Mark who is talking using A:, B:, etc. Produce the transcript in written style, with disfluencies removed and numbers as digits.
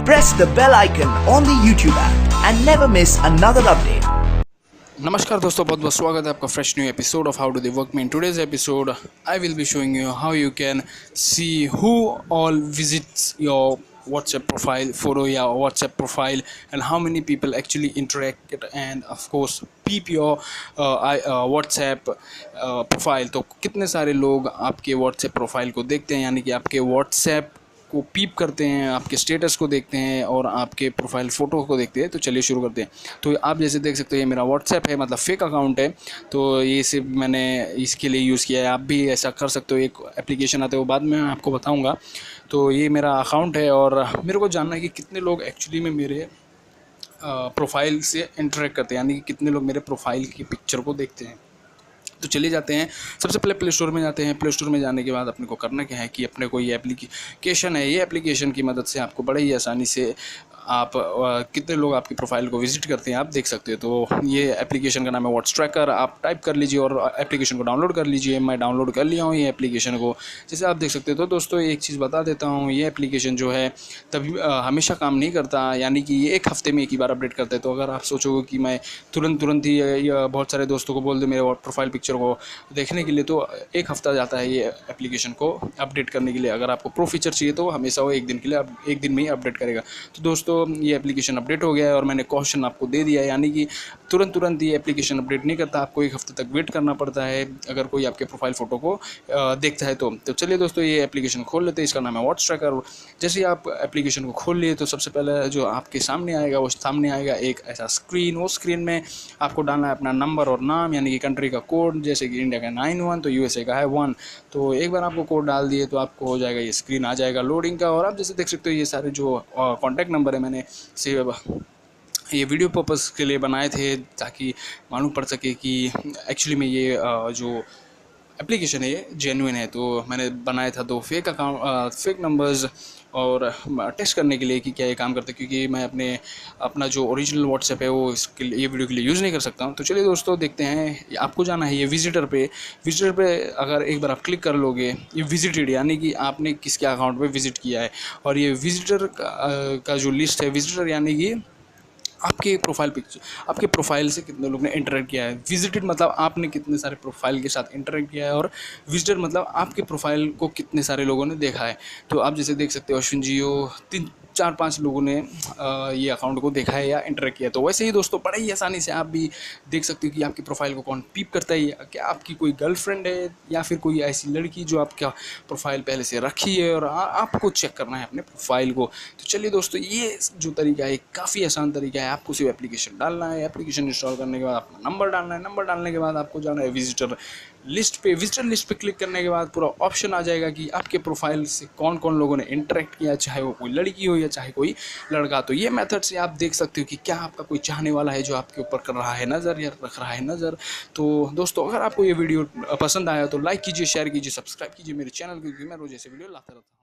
A: Press the bell icon on the YouTube app and never miss another update.
B: नमस्कार दोस्तों, बहुत बहुत स्वागत है आपका fresh new episode of how do they work में। In today's episode I will be showing you how you can see who all visits your WhatsApp profile photo या WhatsApp profile and how many people actually interact and of course peep your WhatsApp profile। तो कितने सारे लोग आपके WhatsApp profile को देखते हैं, यानी कि आपके WhatsApp को पीप करते हैं, आपके स्टेटस को देखते हैं और आपके प्रोफाइल फ़ोटो को देखते हैं। तो चलिए शुरू करते हैं। तो आप जैसे देख सकते हो ये मेरा WhatsApp है, मतलब फेक अकाउंट है। तो ये सिर्फ मैंने इसके लिए यूज़ किया है। आप भी ऐसा कर सकते हो। एक एप्लीकेशन आते हो, बाद में मैं आपको बताऊंगा। तो ये मेरा अकाउंट है और मेरे को जानना है कि कितने लोग एक्चुअली में मेरे प्रोफाइल से इंटरेक्ट करते हैं, यानी कि कितने लोग मेरे प्रोफाइल की पिक्चर को देखते हैं। तो चले जाते हैं। सबसे पहले प्ले स्टोर में जाते हैं। प्ले स्टोर में जाने के बाद अपने को करना क्या है कि अपने को ये एप्लीकेशन है, ये एप्लीकेशन की मदद से आपको बड़े ही आसानी से आप कितने लोग आपकी प्रोफाइल को विजिट करते हैं आप देख सकते हो। तो ये एप्लीकेशन का नाम है व्हाट्स ट्रैकर। आप टाइप कर लीजिए और एप्लीकेशन को डाउनलोड कर लीजिए। मैं डाउनलोड कर लिया हूँ ये एप्लीकेशन को, जैसे आप देख सकते हो। तो दोस्तों एक चीज़ बता देता हूँ, ये एप्लीकेशन जो है तभी हमेशा काम नहीं करता, यानी कि ये एक हफ्ते में एक ही बार अपडेट करता है। तो अगर आप सोचोगे कि मैं तुरंत ही या बहुत सारे दोस्तों को बोल दूँ मेरे प्रोफाइल पिक्चर को देखने के लिए, तो एक हफ़्ता जाता है ये एप्लीकेशन को अपडेट करने के लिए। अगर आपको प्रो फीचर चाहिए तो हमेशा वो एक दिन के लिए एक दिन में ही अपडेट करेगा। तो दोस्तों ये एप्लीकेशन अपडेट हो गया है और मैंने क्वेश्चन आपको दे दिया है, यानी कि तुरंत ये एप्लीकेशन अपडेट नहीं करता, आपको एक हफ्ते तक वेट करना पड़ता है अगर कोई आपके प्रोफाइल फ़ोटो को देखता है तो चलिए दोस्तों ये एप्लीकेशन खोल लेते हैं। इसका नाम है व्हाट्स ट्रैकर। जैसे ही आप एप्लीकेशन को खोल लिए तो सबसे पहले जो आपके सामने आएगा वो सामने आएगा एक ऐसा स्क्रीन। वो स्क्रीन में आपको डालना है अपना नंबर और नाम, यानी कि कंट्री का कोड। जैसे कि इंडिया का 91 तो यूएसए का है 1। तो एक बार आपको कोड डाल दिए तो आपको हो जाएगा, ये स्क्रीन आ जाएगा लोडिंग का। और आप जैसे देख सकते हो ये सारे जो कॉन्टैक्ट नंबर है मैंने से ये वीडियो पर्पस के लिए बनाए थे, ताकि मालूम पड़ सके कि एक्चुअली में ये जो एप्लीकेशन है ये जेन्युइन है। तो मैंने बनाया था 2 फेक अकाउंट, फेक नंबर्स, और टेस्ट करने के लिए कि क्या ये काम करता है, क्योंकि मैं अपना जो ओरिजिनल व्हाट्सएप है वो इसके लिए, ये वीडियो के लिए यूज़ नहीं कर सकता हूँ। तो चलिए दोस्तों देखते हैं। आपको जाना है ये विजिटर पे अगर एक बार आप क्लिक कर लोगे, ये विजिटेड यानी कि आपने किसके अकाउंट पे विजिट किया है। और ये विजिटर का जो लिस्ट है, विजिटर यानी कि आपके प्रोफाइल से कितने लोग ने इंटरेक्ट किया है। विजिटेड मतलब आपने कितने सारे प्रोफाइल के साथ इंटरेक्ट किया है, और विजिटर मतलब आपके प्रोफाइल को कितने सारे लोगों ने देखा है। तो आप जैसे देख सकते हो अश्विन जी 3-4-5 लोगों ने ये अकाउंट को देखा है या इंटरेक्ट किया है। तो वैसे ही दोस्तों बड़े ही आसानी से आप भी देख सकते हो कि आपकी प्रोफाइल को कौन पीप करता है, क्या आपकी कोई गर्लफ्रेंड है या फिर कोई ऐसी लड़की जो आपका प्रोफाइल पहले से रखी है और आपको चेक करना है अपने प्रोफाइल को। तो चलिए दोस्तों ये जो तरीका है काफ़ी आसान तरीका है। आपको सिर्फ एप्लीकेशन डालना है, एप्लीकेशन इंस्टॉल करने के बाद अपना नंबर डालना है, नंबर डालने के बाद आपको जाना है विजिटर लिस्ट पे क्लिक करने के बाद पूरा ऑप्शन आ जाएगा कि आपके प्रोफाइल से कौन कौन लोगों ने इंटरेक्ट किया, चाहे वो कोई लड़की हो या चाहे कोई लड़का। तो ये मेथड से आप देख सकते हो कि क्या आपका कोई चाहने वाला है जो आपके ऊपर कर रहा है नज़र या रख रहा है नज़र। तो दोस्तों अगर आपको ये वीडियो पसंद आया तो लाइक कीजिए, शेयर कीजिए, सब्सक्राइब कीजिए मेरे चैनल को, क्योंकि मैं रोज़ ऐसे वीडियो लाता रहता हूँ।